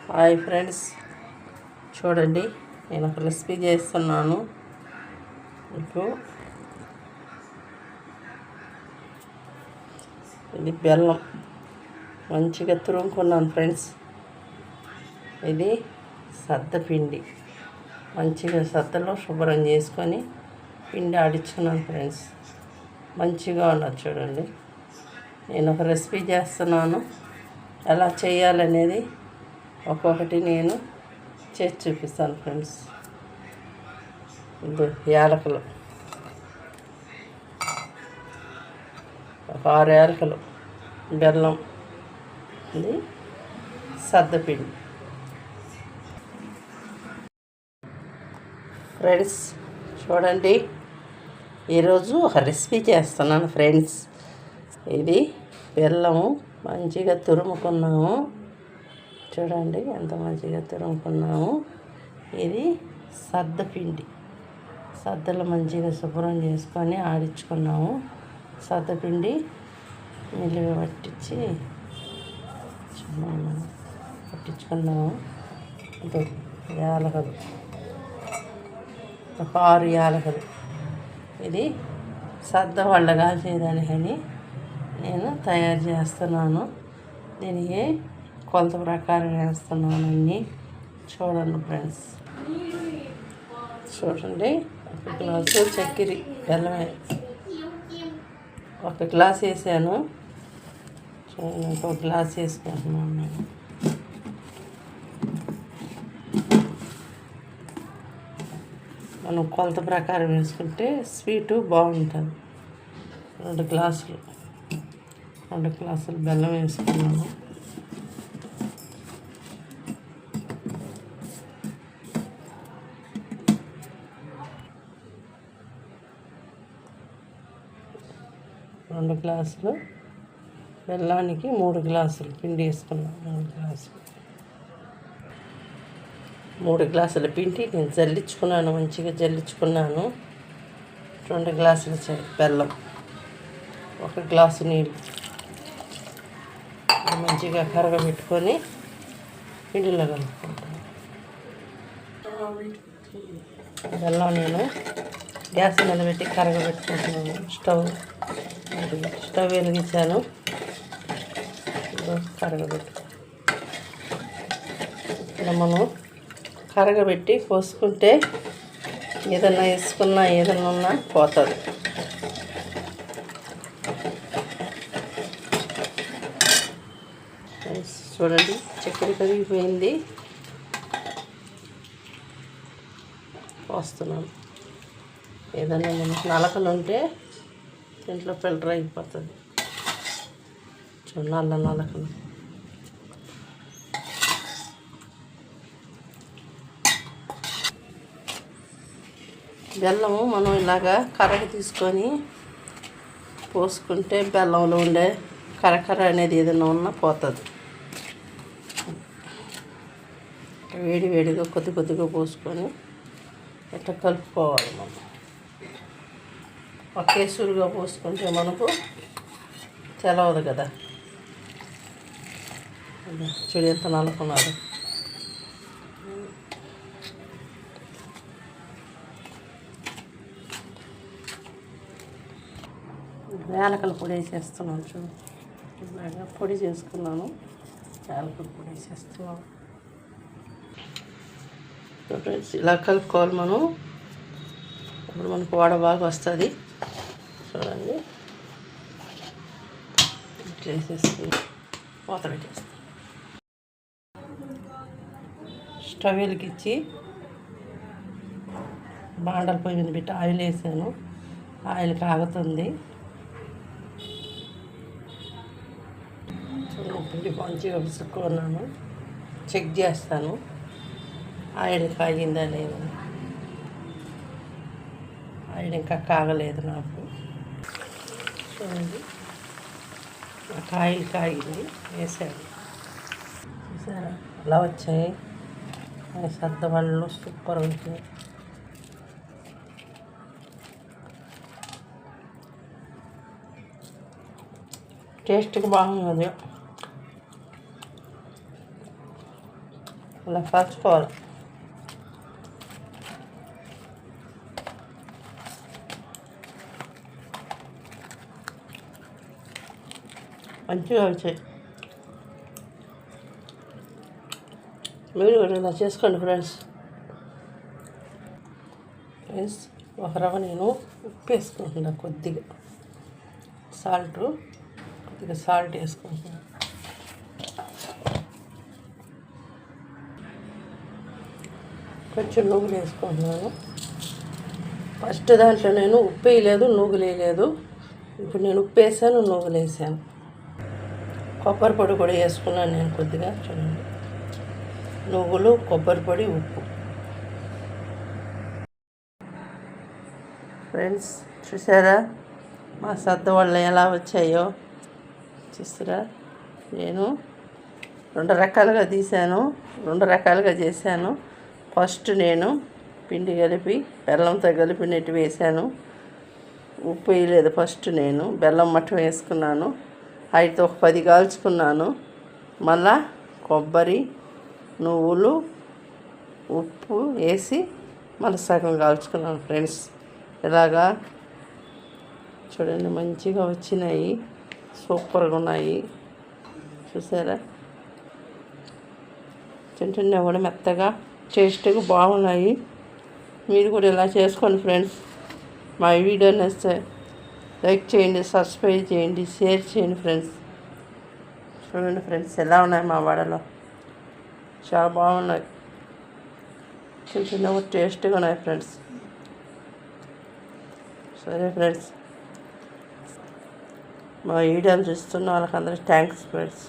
Hi friends, చూడండి నేను ఒక రెసిపీ చేస్తున్నాను. ఇప్పుడు ఇది బెల్లం మంచిగా తురుముకున్నాను ఫ్రెండ్స్. ఇది సద్దపిండి మంచిగా సద్దలో శుభ్రం చేసుకొని పిండి ఆడించుకున్నాను ఫ్రెండ్స్. మంచిగా ఉన్నది చూడండి. నేను ఒక రెసిపీ చేస్తున్నాను. ఎలా చేయాలనేది ఒక్కొక్కటి నేను చేసి చూపిస్తాను ఫ్రెండ్స్. ఇది యాలకులు, ఒక 6 యాలకులు, బెల్లం, ఇది సద్దపిండి. ఫ్రెండ్స్ చూడండి, ఈరోజు ఒక రెసిపీ చేస్తున్నాను ఫ్రెండ్స్. ఇది బెల్లము మంచిగా తురుముకున్నాము. చూడండి ఎంత మంచిగా తురుముకున్నాము. ఇది సద్దపిండి, సద్దలు మంచిగా శుభ్రం చేసుకొని ఆడించుకున్నాము. సద్దపిండి మిల్లుగా పట్టించుకున్నాము. ఇది యాలకులు, ఒక 6 యాలకులు. ఇది సద్ద వాళ్ళగా చేయడానికని నేను తయారు చేస్తున్నాను. దీనికి కొలత ప్రకారం వేస్తున్నాను అన్నీ. చూడండి ఫ్రెండ్స్, చూడండి. 1 గ్లాసు చక్కెర బెల్లమే, 1 గ్లాస్ వేసాను. చూడండి, 1 గ్లాస్ వేసుకుంటున్నాను నేను. మనం కొలత ప్రకారం వేసుకుంటే స్వీటు బాగుంటుంది. 2 గ్లాసులు బెల్లం వేసుకున్నాను. రెండు గ్లాసులు బెల్లానికి 3 గ్లాసులు పిండి వేసుకున్నాను. 3 గ్లాసుల పిండి నేను జల్లించుకున్నాను, మంచిగా జల్లించుకున్నాను. 2 గ్లాసుల బెల్లం, 1 గ్లాసు నీళ్ళు మంచిగా కరగబెట్టుకొని పిండిలో కలుపుకుంటాను. బెల్లం నేను గ్యాస్ మీద పెట్టి కరగబెట్టుకుంటున్నాను. స్టవ్ వెలిగించాను. కరగబెట్టు ఇలా మనం కరగబెట్టి పోసుకుంటే ఏదన్నా వేసుకున్నా ఏదన్నా ఉన్నా పోతుంది. చూడండి, చక్కెర కరిగిపోయింది. పోస్తున్నాను. ఏదైనా మనకు నలకలు ఉంటే దీంట్లో ఫిల్టర్ అయిపోతుంది. నల్ల నలకలు. బెల్లము మనం ఇలాగా కరగ తీసుకొని పోసుకుంటే బెల్లంలో ఉండే కరకర అనేది ఏదైనా ఉన్నా పోతుంది. వేడిగా కొద్దిగా పోసుకొని ఇట్లా కలుపుకోవాలి. మనం ఒకేసురుగా పోసుకుంటే మనకు తెలవదు కదా. చూడు ఎంత నలుపున్నారు. యాలకుల పొడి వేసేస్తున్నాను. చూడు, ఇలాగా పొడి చేసుకున్నాను. యాలకుల పొడి వేసేస్తున్నాను. ఇలా కలుపుకోవాలి మనం. ఇప్పుడు మనకు వడ బాగా వస్తుంది. చూడండి, చేసేసి మూత పెట్టేస్తాం. స్టవ్ వెలిగించి బాండల పొయ్యి మీద పెట్టి ఆయిల్ వేసాను. ఆయిల్ కాగుతుంది. పిండి మంచిగా విసుక్కున్నాను. చెక్ చేస్తాను ఆయిల్ కాగిందా లేదా. ఆయిల్ ఇంకా కాగలేదు నాకు. చూడండి, నాకు ఆయిల్ కాగింది. వేసాను. చూసారా అలా వచ్చాయి. సద్ద వాళ్ళు సూపర్ అవుతాయి. టేస్ట్కి బాగున్నది. ఇలా పరచుకోవాలి. మంచిగా వచ్చాయి. మీరు కూడా ఇలా చేసుకోండి ఫ్రెండ్స్. ఒక రవ్వ నేను ఉప్పు వేసుకుంటున్నా, కొద్దిగా సాల్ట్ వేసుకుంటున్నాను. కొంచెం నువ్వులు వేసుకుంటున్నాను. ఫస్ట్ దాంట్లో నేను ఉప్పు వేయలేదు, నువ్వులు వేయలేదు. ఇప్పుడు నేను ఉప్పు వేసాను, నువ్వులు వేసాను. కొబ్బరి పొడి కూడా వేసుకున్నాను నేను కొద్దిగా. చూడండి, నువ్వులు, కొబ్బరి పొడి, ఉప్పు. ఫ్రెండ్స్ చూసారా మా సద్ద వాళ్ళు ఎలా వచ్చాయో చూసారా. నేను 2 రకాలుగా తీసాను, 2 రకాలుగా చేశాను. ఫస్ట్ నేను పిండి కలిపి బెల్లంతో కలిపి నెట్టి వేసాను. ఉప్పు వేయలేదు. ఫస్ట్ నేను బెల్లం మట్టం వేసుకున్నాను. అయితే ఒక 10 కాల్చుకున్నాను. మళ్ళా కొబ్బరి, నువ్వులు, ఉప్పు వేసి మళ్ళీ సగం కాల్చుకున్నాను ఫ్రెండ్స్. ఇలాగా చూడండి, మంచిగా వచ్చినాయి, సూపర్గా ఉన్నాయి. చూసారా, తింటున్నా కూడా మెత్తగా టేస్ట్గా బాగున్నాయి. మీరు కూడా ఇలా చేసుకోండి ఫ్రెండ్స్. మా వీడియో నచ్చితే లైక్ చేయండి, సబ్స్క్రైబ్ చేయండి, షేర్ చేయండి ఫ్రెండ్స్. చూడండి ఫ్రెండ్స్ ఎలా ఉన్నాయి మా వడలో, చాలా బాగున్నాయి. తింటున్నా కూడా టేస్ట్గా ఉన్నాయి ఫ్రెండ్స్. సరే ఫ్రెండ్స్, మా వీడియోలు చూస్తున్న వాళ్ళకందరికీ థ్యాంక్స్ ఫ్రెండ్స్.